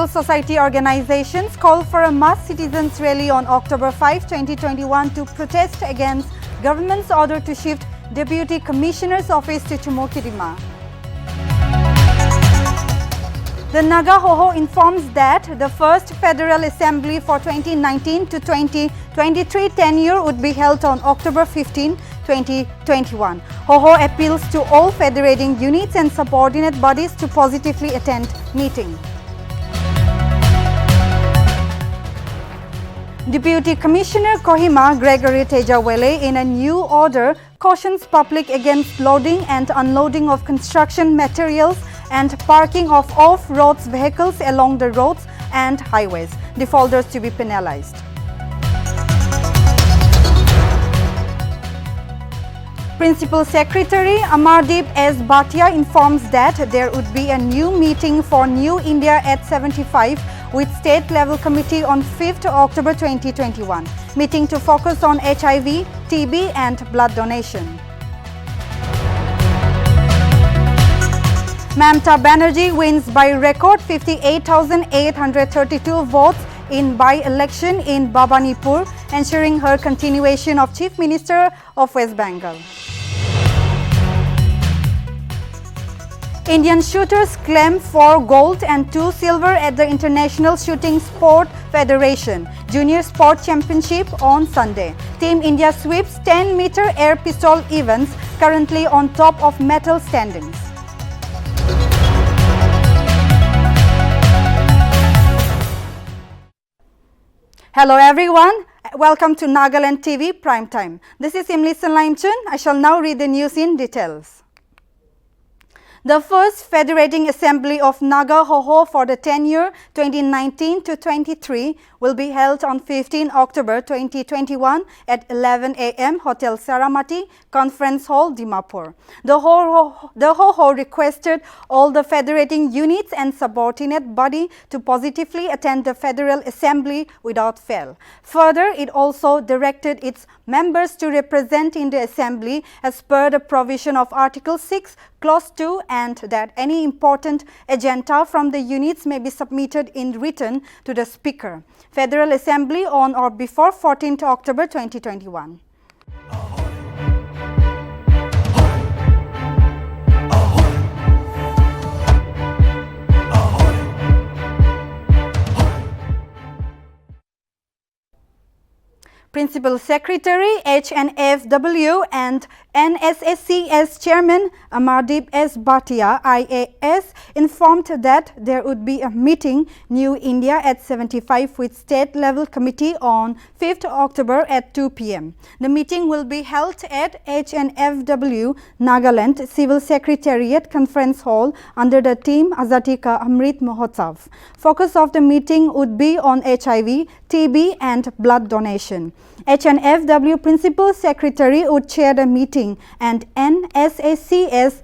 Civil society organizations call for a mass citizens rally on October 5, 2021 to protest against government's order to shift Deputy Commissioner's office to Kohima. The Naga Hoho informs that the first Federal Assembly for 2019 to 2023 tenure would be held on October 15, 2021. Hoho appeals to all federating units and subordinate bodies to positively attend meeting. Deputy Commissioner Kohima Gregory Tejawale, in a new order, cautions public against loading and unloading of construction materials and parking of off-road vehicles along the roads and highways. Defaulters to be penalized. Principal Secretary Amardeep S. Bhatia informs that there would be a new meeting for New India at 75 with State Level Committee on 5th October 2021. Meeting to focus on HIV, TB and blood donation. Mamta Banerjee wins by record 58,832 votes in by-election in Bhabanipur, ensuring her continuation of Chief Minister of West Bengal. Indian shooters claim 4 gold and 2 silver at the International Shooting Sport Federation Junior Sport Championship on Sunday. Team India sweeps 10-meter air pistol events, currently on top of medal standings. Hello everyone, welcome to Nagaland TV Prime Time. This is Nltv. I shall now read the news in details. The first Federating Assembly of Naga Hoho for the tenure 2019 to 23 will be held on 15 October 2021 at 11 a.m. Hotel Saramati, Conference Hall, Dimapur. The Hoho requested all the federating units and subordinate body to positively attend the Federal Assembly without fail. Further, it also directed its members to represent in the Assembly as per the provision of Article 6, Clause 2, and that any important agenda from the units may be submitted in written to the Speaker. Federal Assembly on or before 14th October 2021. Principal Secretary HNFW and NSSCS Chairman Amardeep S. Bhatia, IAS, informed that there would be a meeting New India at 75 with State Level Committee on 5th October at 2 p.m. The meeting will be held at HNFW Nagaland Civil Secretariat Conference Hall under the theme Azadi Ka Amrit Mahotsav. Focus of the meeting would be on HIV, TB and blood donation. HNFW Principal Secretary would chair the meeting and NSSCS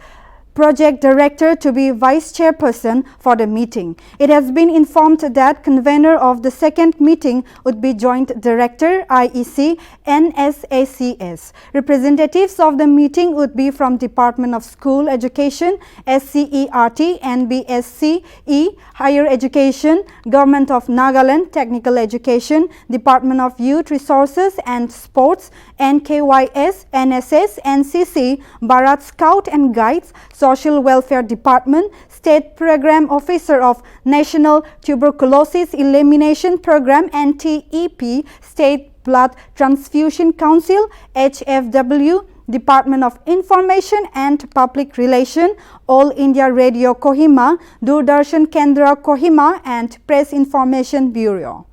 Project Director to be Vice Chairperson for the meeting. It has been informed that convener of the second meeting would be Joint Director IEC NSACS. Representatives of the meeting would be from Department of School Education, SCERT, NBSCE, Higher Education, Government of Nagaland, Technical Education, Department of Youth Resources and Sports, NKYS, NSS, NCC, Bharat Scout and Guides, Social Welfare Department, State Program Officer of National Tuberculosis Elimination Program NTEP, State Blood Transfusion Council, HFW, Department of Information and Public Relation, All India Radio Kohima, Doordarshan Kendra Kohima and Press Information Bureau.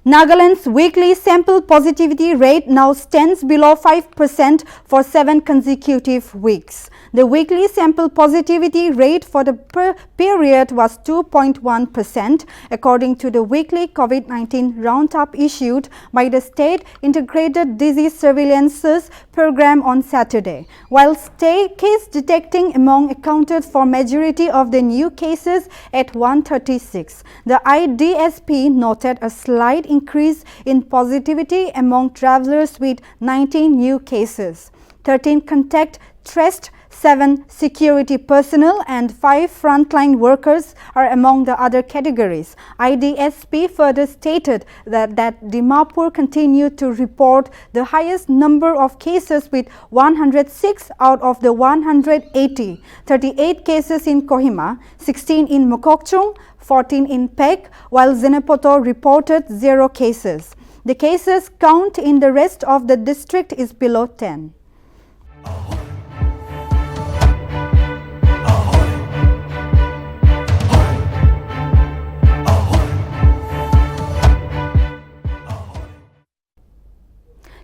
Nagaland's weekly sample positivity rate now stands below 5% for 7 consecutive weeks. The weekly sample positivity rate for the period was 2.1%, according to the weekly COVID-19 roundup issued by the State Integrated Disease Surveillance Program on Saturday. While case detecting among accounted for majority of the new cases at 136, the IDSP noted a slight increase in positivity among travelers with 19 new cases. 13 contact traced, 7 security personnel and 5 frontline workers are among the other categories. IDSP further stated that Dimapur continued to report the highest number of cases with 106 out of the 180, 38 cases in Kohima, 16 in Mokokchung, 14 in Pek, while Zenepoto reported 0 cases. The cases count in the rest of the district is below 10.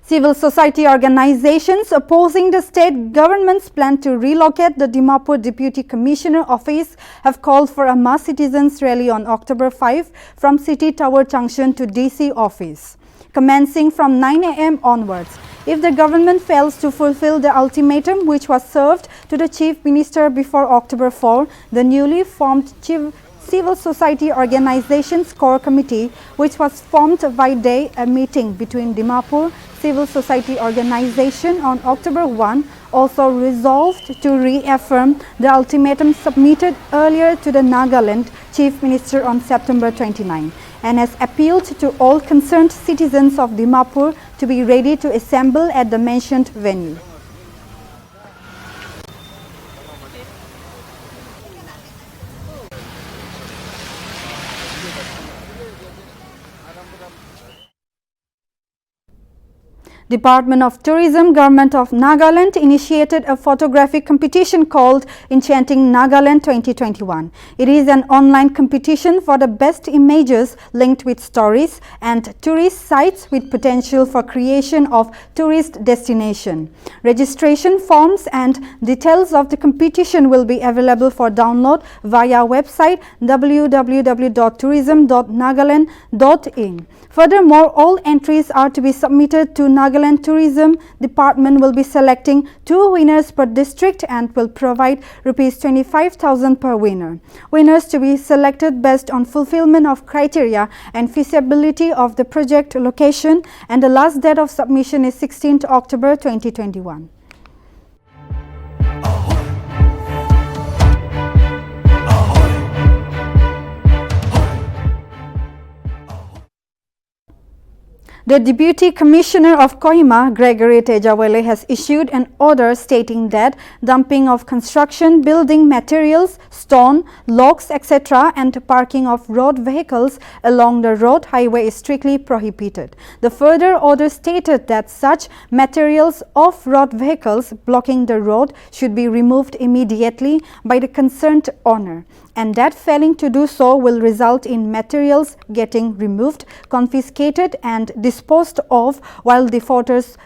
Civil society organizations opposing the state government's plan to relocate the Dimapur Deputy Commissioner office have called for a mass citizens rally on October 5 from City Tower Junction to DC office, commencing from 9 a.m. onwards. If the government fails to fulfill the ultimatum which was served to the Chief Minister before October 4, the newly formed Civil Society Organizations Core Committee, which was formed by day a meeting between Dimapur Civil Society Organization on October 1, also resolved to reaffirm the ultimatum submitted earlier to the Nagaland Chief Minister on September 29 and has appealed to all concerned citizens of Dimapur to be ready to assemble at the mentioned venue. Department of Tourism, Government of Nagaland initiated a photographic competition called Enchanting Nagaland 2021. It is an online competition for the best images linked with stories and tourist sites with potential for creation of tourist destination. Registration forms and details of the competition will be available for download via website www.tourism.nagaland.in. Furthermore, all entries are to be submitted to Nagaland Tourism Department will be selecting 2 winners per district and will provide Rs 25,000 per winner. Winners to be selected based on fulfillment of criteria and feasibility of the project location, and the last date of submission is 16th October 2021. The Deputy Commissioner of Kohima, Gregory Tejawale, has issued an order stating that dumping of construction building materials, stone, logs, etc. and parking of road vehicles along the road highway is strictly prohibited. The further order stated that such materials of road vehicles blocking the road should be removed immediately by the concerned owner, and that failing to do so will result in materials getting removed, confiscated and disposed of, while defaulters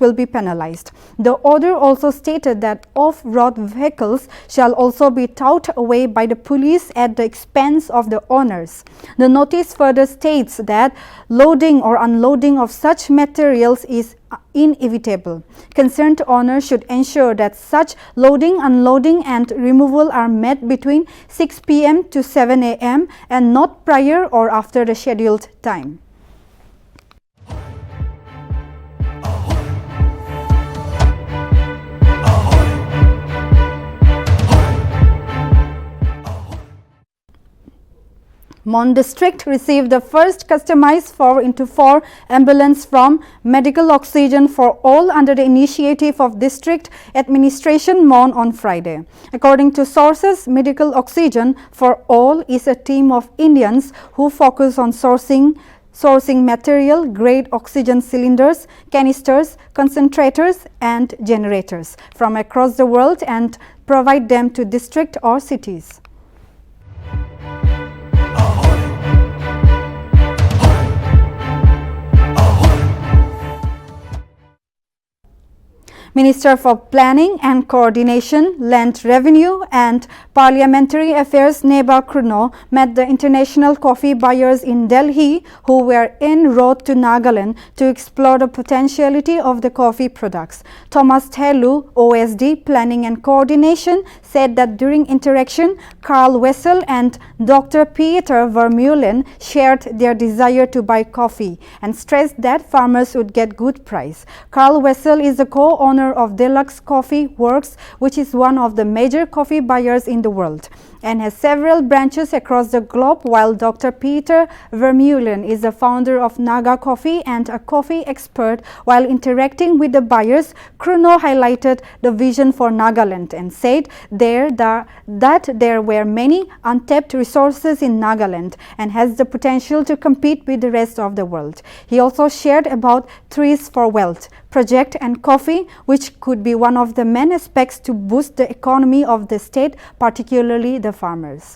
will be penalized. The order also stated that off-road vehicles shall also be towed away by the police at the expense of the owners. The notice further states that loading or unloading of such materials is inevitable. Concerned owners should ensure that such loading, unloading and removal are met between 6 p.m. to 7 a.m. and not prior or after the scheduled time. Mon District received the first customized 4x4 ambulance from Medical Oxygen for All under the initiative of District Administration Mon on Friday. According to sources, Medical Oxygen for All is a team of Indians who focus on sourcing material grade oxygen cylinders, canisters, concentrators and generators from across the world and provide them to district or cities. Minister for Planning and Coordination, Land Revenue and Parliamentary Affairs Neba Kruno met the international coffee buyers in Delhi who were en route to Nagaland to explore the potentiality of the coffee products. Thomas Thelu, OSD, Planning and Coordination, said that during interaction, Carl Wessel and Dr. Peter Vermeulen shared their desire to buy coffee and stressed that farmers would get good price. Carl Wessel is the co-owner of Deluxe Coffee Works, which is one of the major coffee buyers in the world and has several branches across the globe, while Dr. Peter Vermeulen is the founder of Naga Coffee and a coffee expert. While interacting with the buyers, Kruno highlighted the vision for Nagaland and said that there were many untapped resources in Nagaland and has the potential to compete with the rest of the world. He also shared about Trees for Wealth project and coffee, which could be one of the main aspects to boost the economy of the state, particularly the farmers.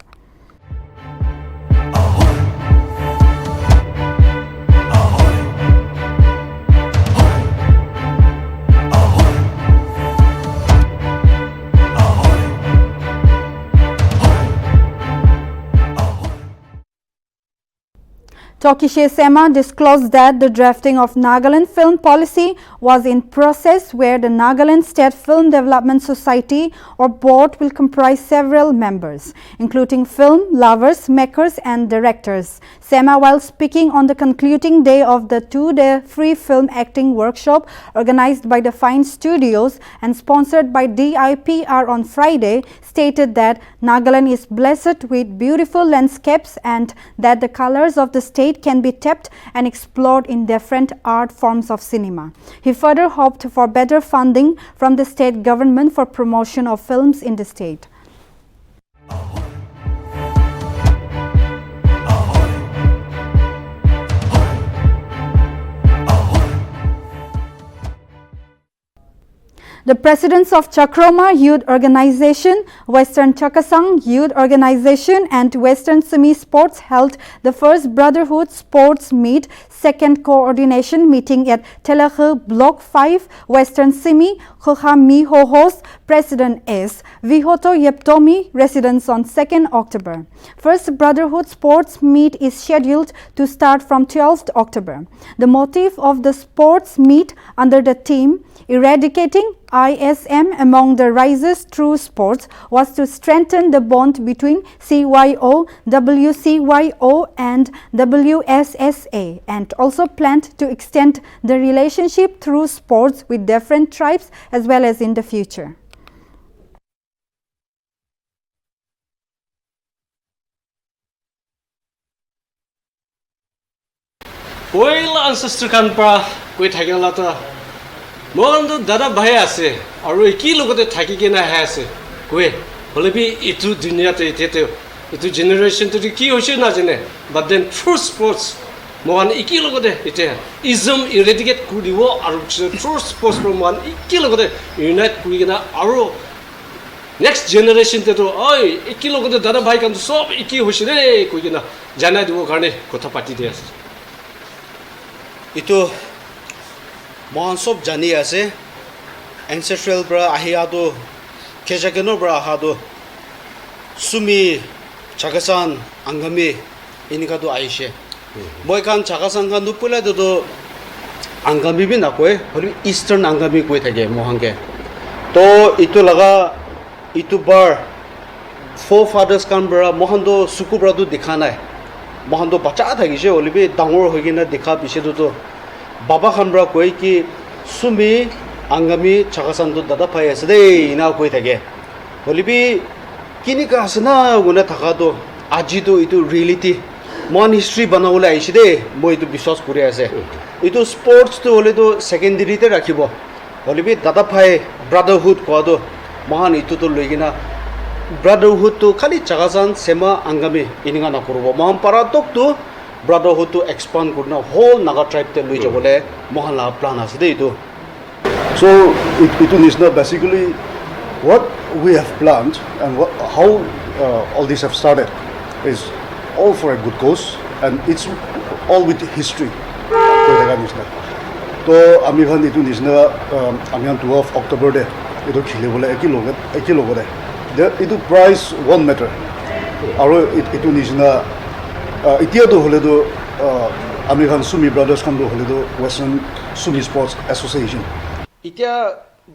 Tokishe Sema disclosed that the drafting of Nagaland film policy was in process, where the Nagaland State Film Development Society or board will comprise several members, including film lovers, makers and directors. Sema, while speaking on the concluding day of the two-day free film acting workshop organized by the Fine Studios and sponsored by DIPR on Friday, stated that Nagaland is blessed with beautiful landscapes and that the colors of the state can be tapped and explored in different art forms of cinema. He further hoped for better funding from the state government for promotion of films in the state. The presidents of Chakroma Youth Organization, Western Chakasang Youth Organization and Western Semi Sports held the first Brotherhood Sports Meet second coordination meeting at Telakhe Block 5, Western Semi, Kohima Hoho's President S. Vihoto Yeptomi residence on 2nd October. First Brotherhood Sports Meet is scheduled to start from 12th October. The motive of the sports meet under the theme Eradicating ISM among the risers through sports was to strengthen the bond between CYO, WCYO and WSSA, and also planned to extend the relationship through sports with different tribes as well as in the future. Well, ancestor kan pra koi thakya lata mondo dada bhai ase aru eki logote thaki kena hai ase koi bole bi itu dunia te ite itu generation to ki hoise na jane, but then through sports mohan eki logote ite ism eradicate kuribo aru through sports pro mohan eki logote unite kurigena aru next generation te to oi eki logote dada bhai kan sob eki hoise re koigena janai dibo karne kotha pati de ase. Itu mohan sob jani ase ancestral bra ahia do kejageno bra ha do sumi chagasan angami inika do aishe moi kan chagasan kan du pula do angami bi na koe holi eastern angami koe thage mohan ke to itu laga itu bar forefathers kan bra mohan do suku bra do dikhana mohan do bacha thagise olibe dangor hoigena dekha bise do baba khan bra koi ki sumi angami chagasan do dada phai ase de ina koi thage olibe kini ka asna guna thaka do aji do itu reality mon history banaula aise de moi itu biswas kuri ase itu sports to hole do secondary te rakhibo olibe dada phai brotherhood ko do mohan itu to loigina brotherhood to khali chagasan sema angami ininga na kurbo moham paratok to brotherhood to expand kurna whole naga tribe te lui jabole mohan la plan ase de itu. So it is not basically what we have planned and how all this have started is all for a good cause and it's all with history. তো আমি খান এইটো নিচিনা আমি 12 অক্টোবৰতে এইটো খেলিবলৈ একেলগতে এইটো prize one matter আৰু এইটো নিচিনা এতিয়াতো হ'লেতো আমি খান সুমি ব্ৰাদাৰ্ছ খানটো হ'লেতো ৱেষ্টাৰ্ণ সুমি স্পৰ্টছ এছ'চিয়েশ্যন এতিয়া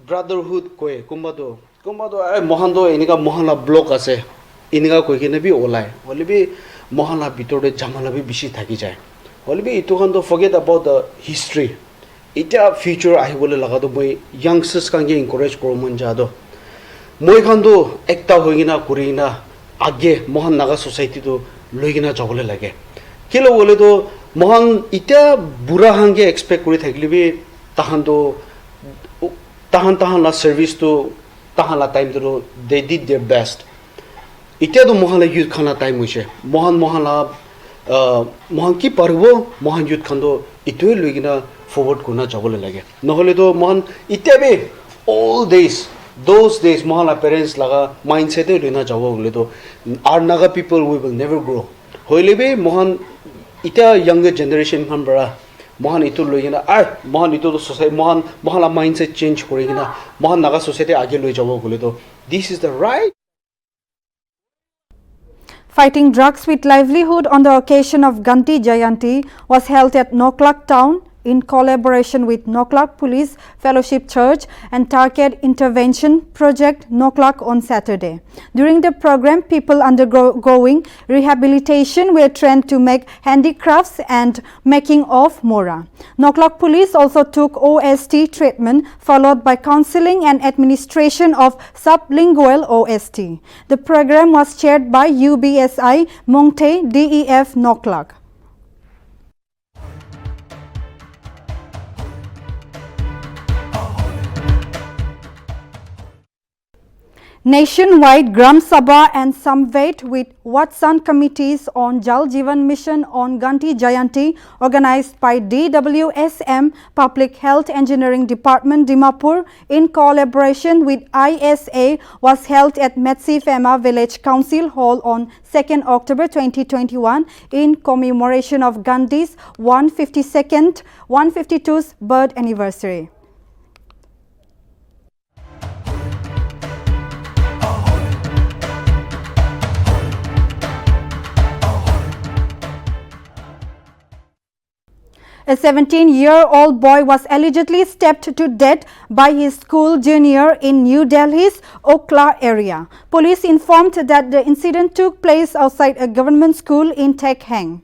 ব্ৰাদাৰহুড কয় কোনোবাতো মহানটো এনেকুৱা মহানা ব্লক আছে এনেকুৱা কৈ কিনে বি ওলায় হ'লে বি মহানা ভিতৰতে জামালা বি বেছি থাকি যায় হ'লে বি এইটো খানটো ফৰগেট এবাউট দ্য হিষ্ট্ৰী এতিয়া ফিউচাৰ আহিবলৈ লগাটো মই য়াংষ্টাৰ্ছ খানকে এনকাৰেজ কৰোঁ মন যাদো মই খানটো একটা হৈ কিনা কৰি কিনা আগে মহান নাগা ছ'চাইটিটো লৈ কিনা যাবলৈ লাগে কেলৈ গ'লেতো মহান এতিয়া বুঢ়া হাংকে এক্সপেক্ট কৰি থাকিলে বি তাহানলা ছাৰ্ভিচটো তাহানলা টাইমটো দে ডিড দেয়াৰ বেষ্ট এতিয়াতো মহানলা ইউথ খানা টাইম হৈছে মহান কি পাৰিব মহান ইউথ খানটো এইটোৱে লৈ কিনা ফৰৱাৰ্ড কৰি যাবলৈ লাগে নহ'লেতো মহান এতিয়া বি অল those days মহানলা পেৰেণ্টছ লগা মাইণ্ডছেটে লৈ না যাব গ'লেতো our Naga people we will never grow' হ'লে বি মহান এতিয়া য়াংগাৰ জেনেৰেশ্যন খান পৰা মহান এইটো লৈ কিনা মহান এইটো ছ'চাইটি মহানলা মাইণ্ডছেট চেঞ্জ কৰি কিনা মহান নাগা ছ'চাইটি আগে লৈ যাব গ'লেতো this is the right Fighting drugs with livelihood on the occasion of Gandhi Jayanti was held at Noklak town in collaboration with Noklak Police Fellowship Church and Target Intervention Project Noklak on Saturday. During the program, people undergoing rehabilitation were trained to make handicrafts and making of mora. Noklak Police also took OST treatment followed by counseling and administration of sublingual OST. The program was chaired by UBSI Mongte DEF Noklak. Nationwide Gram Sabha and Samvait with Watsan committees on Jal Jeevan Mission on Gandhi Jayanti organized by DWSM Public Health Engineering Department Dimapur in collaboration with ISA was held at Metsifema Village Council Hall on 2nd October 2021 in commemoration of Gandhi's 152nd birth anniversary. A 17-year-old boy was allegedly stabbed to death by his school junior in New Delhi's Okla area. Police informed that the incident took place outside a government school in Tekhang.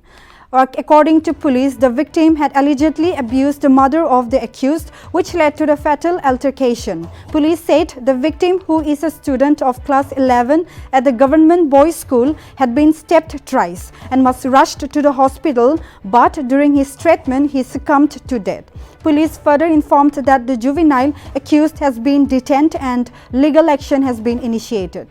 According to police, the victim had allegedly abused the mother of the accused, which led to the fatal altercation. Police said the victim, who is a student of class 11 at the government boys' school, had been stabbed twice and was rushed to the hospital, but during his treatment, he succumbed to death. Police further informed that the juvenile accused has been detained and legal action has been initiated.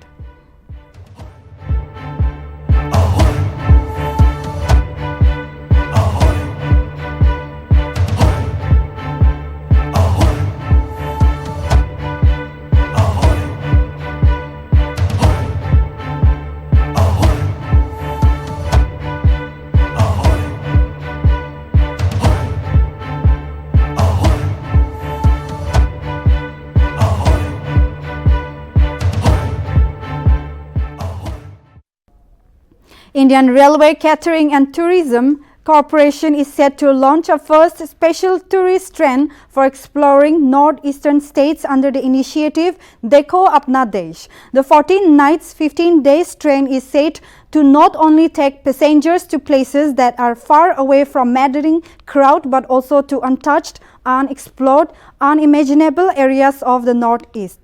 Indian Railway Catering and Tourism Corporation is set to launch a first special tourist train for exploring northeastern states under the initiative Dekho Apna Desh. The 14 nights, 15 days train is set to not only take passengers to places that are far away from madding crowd but also to untouched, unexplored, unimaginable areas of the northeast.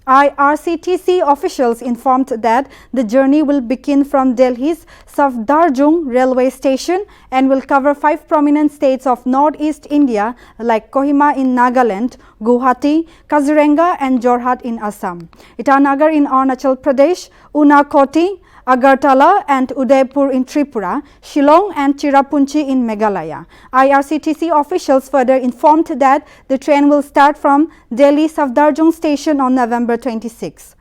IRCTC officials informed that the journey will begin from Delhi's Safdarjung railway station and will cover 5 prominent states of northeast India like Kohima in Nagaland, Guwahati, Kaziranga and Jorhat in Assam, Itanagar in Arunachal Pradesh, Unakoti, Agartala and Udaipur in Tripura, Shillong and Tirupati in Meghalaya. IRCTC officials further informed that the train will start from Delhi Safdarjung station on November 26.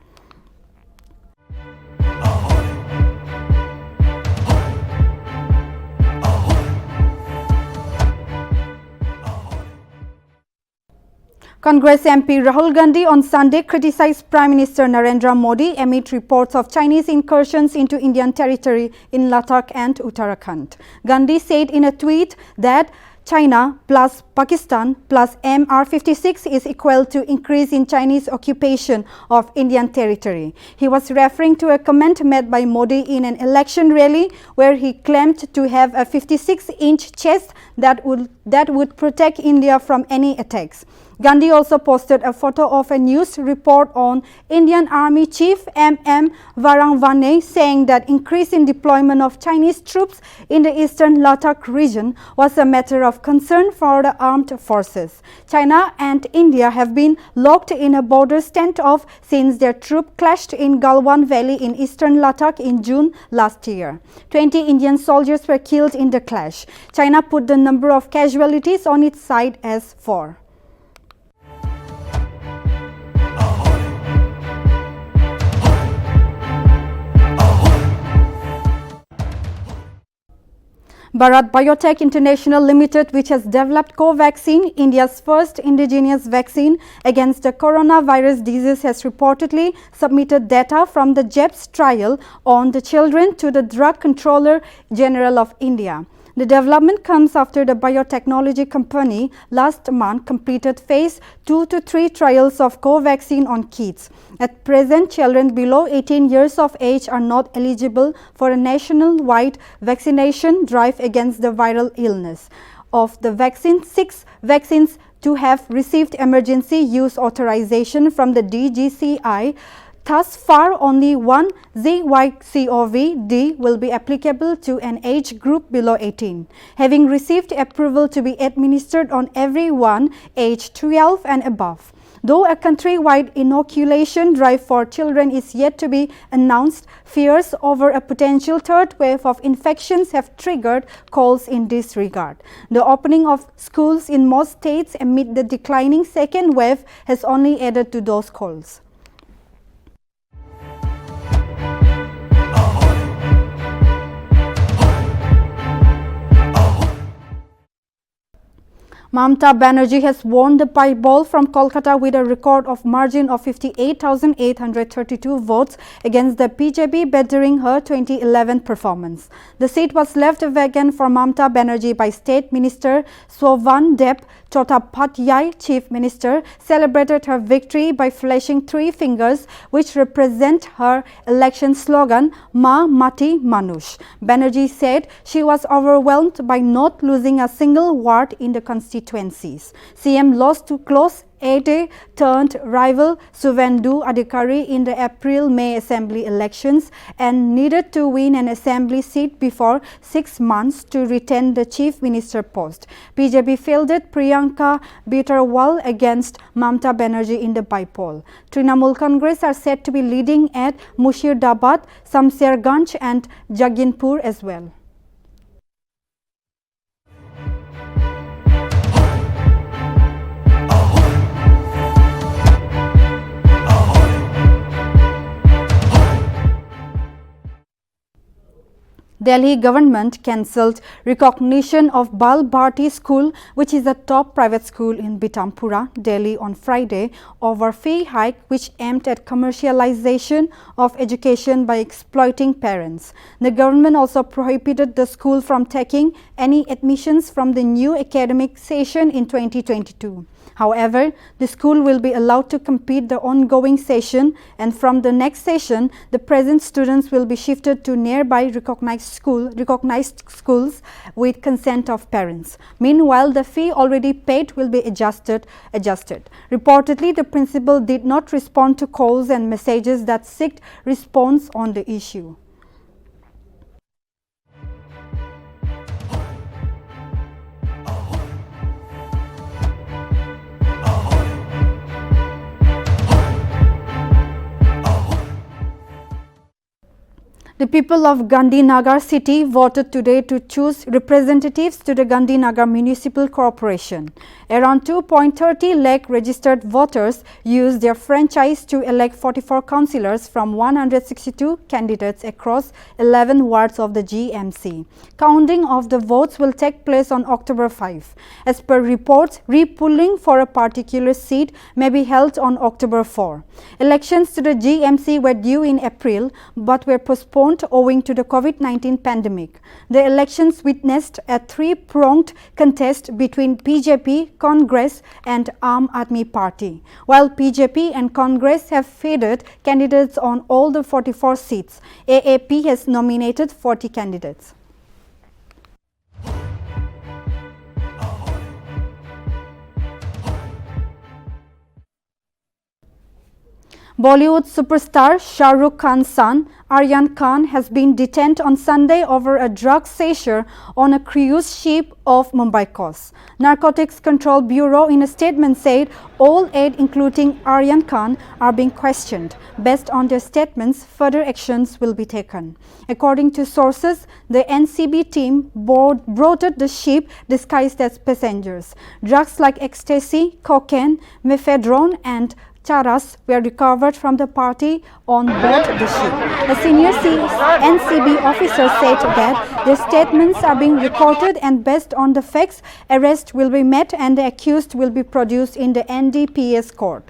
Congress MP Rahul Gandhi on Sunday criticized Prime Minister Narendra Modi amid reports of Chinese incursions into Indian territory in Ladakh and Uttarakhand. Gandhi said in a tweet that China plus Pakistan plus MR56 is equal to increase in Chinese occupation of Indian territory. He was referring to a comment made by Modi in an election rally where he claimed to have a 56-inch chest that would protect India from any attacks. Gandhi also posted a photo of a news report on Indian Army Chief M.M. Varangvane saying that increase in deployment of Chinese troops in the eastern Ladakh region was a matter of concern for the armed forces. China and India have been locked in a border standoff since their troops clashed in Galwan Valley in eastern Ladakh in June last year. 20 Indian soldiers were killed in the clash. China put the number of casualties on its side as 4. Bharat Biotech International Limited, which has developed Covaxin, India's first indigenous vaccine against the coronavirus disease, has reportedly submitted data from the JEPS trial on the children to the Drug Controller General of India. The development comes after the biotechnology company last month completed phase 2 to 3 trials of Covaxin on kids. At present, children below 18 years of age are not eligible for a nationwide vaccination drive against the viral illness. Of the vaccine, 6 vaccines to have received emergency use authorization from the DGCI. Thus far, only one ZYCOV-D will be applicable to an age group below 18, having received approval to be administered on everyone aged 12 and above. Though a countrywide inoculation drive for children is yet to be announced, fears over a potential third wave of infections have triggered calls in this regard. The opening of schools in most states amid the declining second wave has only added to those calls. Mamata Banerjee has won the Pi-Ball from Kolkata with a record of margin of 58,832 votes against the BJP, bettering her 2011 performance. The seat was left vacant for Mamata Banerjee by State Minister Sovan Deb Chattopadhyay. Chief Minister celebrated her victory by flashing 3 fingers, which represent her election slogan, Ma Mati Manush. Banerjee said she was overwhelmed by not losing a single ward in the constituencies. CM lost to close turned rival Suvendu Adhikari in the April-May Assembly elections and needed to win an Assembly seat before 6 months to retain the Chief Minister post. BJP fielded Priyanka Bitterwal against Mamata Banerjee in the by-poll. Trinamool Congress are said to be leading at Murshidabad, Samsherganj and Jaginpur as well. Delhi government cancelled recognition of Bal Bharti School, which is a top private school in Bitampura, Delhi, on Friday over fee hike which aimed at commercialization of education by exploiting parents. The government also prohibited the school from taking any admissions from the new academic session in 2022. However, the school will be allowed to complete the ongoing session, and from the next session, the present students will be shifted to nearby recognized schools with consent of parents. Meanwhile, the fee already paid will be adjusted. Reportedly, the principal did not respond to calls and messages that sought response on the issue. The people of Gandhinagar city voted today to choose representatives to the Gandhinagar Municipal Corporation. Around 2.30 lakh registered voters used their franchise to elect 44 councillors from 162 candidates across 11 wards of the GMC. Counting of the votes will take place on October 5. As per reports, repolling for a particular seat may be held on October 4. Elections to the GMC were due in April but were postponed owing to the COVID-19 pandemic. The elections witnessed a three-pronged contest between BJP, Congress and Aam Aadmi Party. While BJP and Congress have fielded candidates on all the 44 seats, AAP has nominated 40 candidates. Bollywood superstar Shah Rukh Khan's son, Aryan Khan, has been detained on Sunday over a drug seizure on a cruise ship off Mumbai coast. Narcotics Control Bureau in a statement said all 8, including Aryan Khan, are being questioned. Based on their statements, further actions will be taken. According to sources, the NCB team boarded the ship disguised as passengers. Drugs like ecstasy, cocaine, mephedrone and charas were recovered from the party on board the ship. A senior NCB officer said that their statements are being recorded and based on the facts, arrest will be made and the accused will be produced in the NDPS court.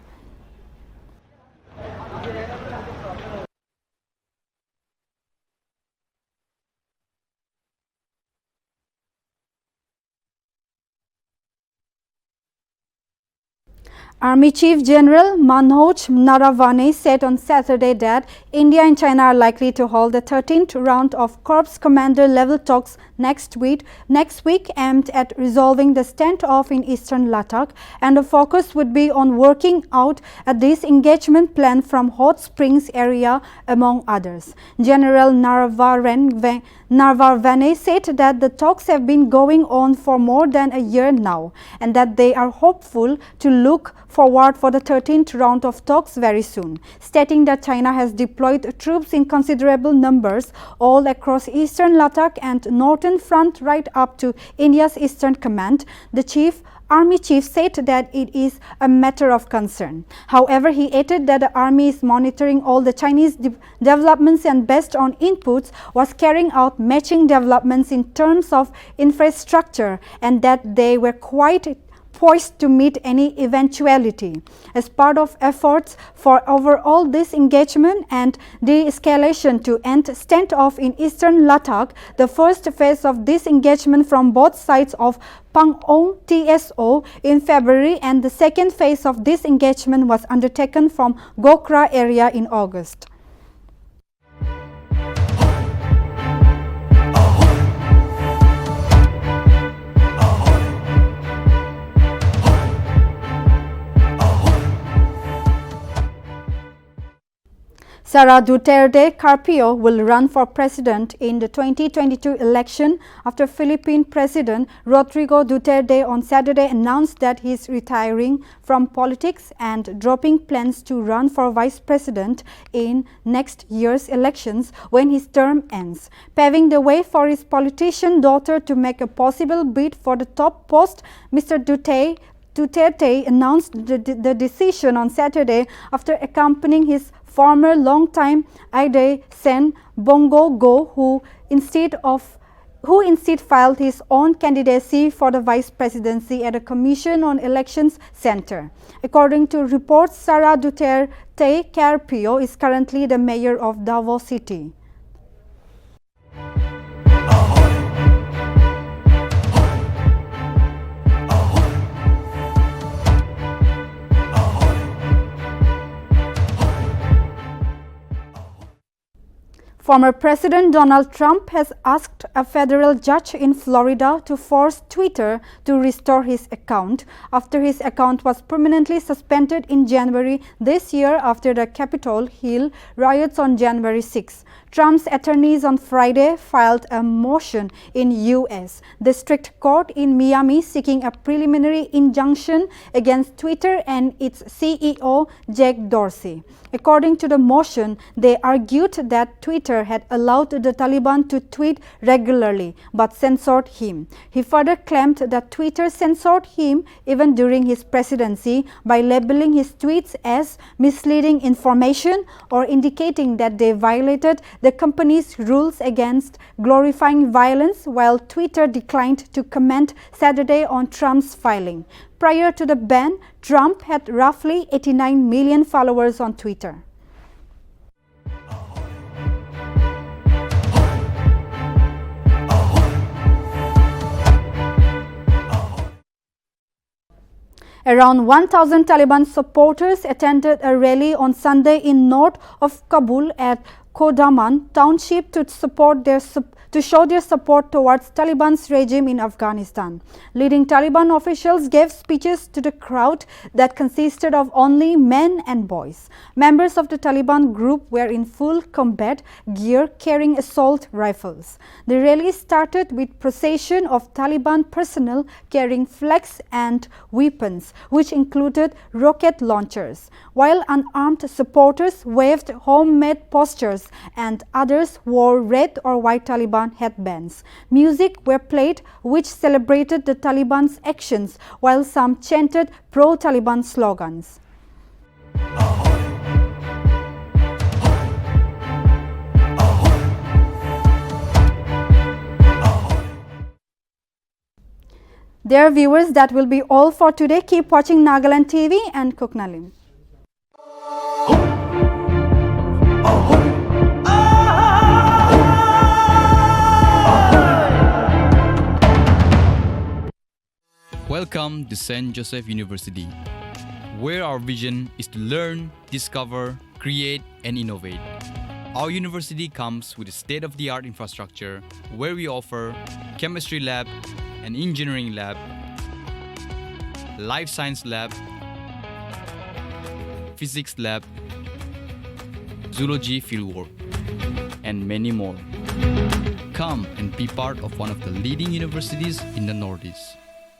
Army Chief General Manoj Naravane said on Saturday that India and China are likely to hold the 13th round of Corps Commander level talks next week aimed at resolving the standoff in eastern Ladakh, and the focus would be on working out a disengagement plan from Hot Springs area, among others. General Naravane said that the talks have been going on for more than a year now and that they are hopeful to look forward for the 13th round of talks very soon, stating that China has deployed troops in considerable numbers all across eastern Ladakh and northern front right up to India's Eastern Command. The Army chief said that it is a matter of concern. However, he added that the army is monitoring all the Chinese developments and based on inputs was carrying out matching developments in terms of infrastructure and that they were quite poised to meet any eventuality. As part of efforts for overall disengagement and de-escalation to end standoff in eastern Ladakh, the first phase of disengagement from both sides of Pangong TSO in February and the second phase of disengagement was undertaken from Gokra area in August. Sara Duterte Carpio will run for president in the 2022 election after Philippine President Rodrigo Duterte on Saturday announced that he is retiring from politics and dropping plans to run for vice president in next year's elections when his term ends, paving the way for his politician daughter to make a possible bid for the top post. Mr. Duterte announced the decision on Saturday after accompanying his former longtime aide Sen Bongo Go, who instead filed his own candidacy for the vice presidency at a Commission on Elections Center. According to reports, Sara Duterte Carpio is currently the mayor of Davao City. Former President Donald Trump has asked a federal judge in Florida to force Twitter to restore his account after his account was permanently suspended in January this year after the Capitol Hill riots on January 6. Trump's attorneys on Friday filed a motion in U.S. District Court in Miami seeking a preliminary injunction against Twitter and its CEO, Jack Dorsey. According to the motion, they argued that Twitter had allowed the Taliban to tweet regularly but censored him. He further claimed that Twitter censored him even during his presidency by labeling his tweets as misleading information or indicating that they violated the company's rules against glorifying violence, while Twitter declined to comment Saturday on Trump's filing. Prior to the ban, Trump had roughly 89 million followers on Twitter. Around 1,000 Taliban supporters attended a rally on Sunday in north of Kabul at Kohima township to show their support towards Taliban's regime in Afghanistan. Leading Taliban officials gave speeches to the crowd that consisted of only men and boys. Members of the Taliban group were in full combat gear carrying assault rifles. The rally started with procession of Taliban personnel carrying flags and weapons, which included rocket launchers, while unarmed supporters waved homemade posters and others wore red or white Taliban headbands. Music were played which celebrated the Taliban's actions, while some chanted pro-Taliban slogans. Dear viewers, that will be all for today. Keep watching Nagaland TV and Kuknalim. Welcome to St. Joseph University, where our vision is to learn, discover, create, and innovate. Our university comes with a state-of-the-art infrastructure where we offer chemistry lab, an engineering lab, life science lab, physics lab, zoology fieldwork, and many more. Come and be part of one of the leading universities in the Northeast.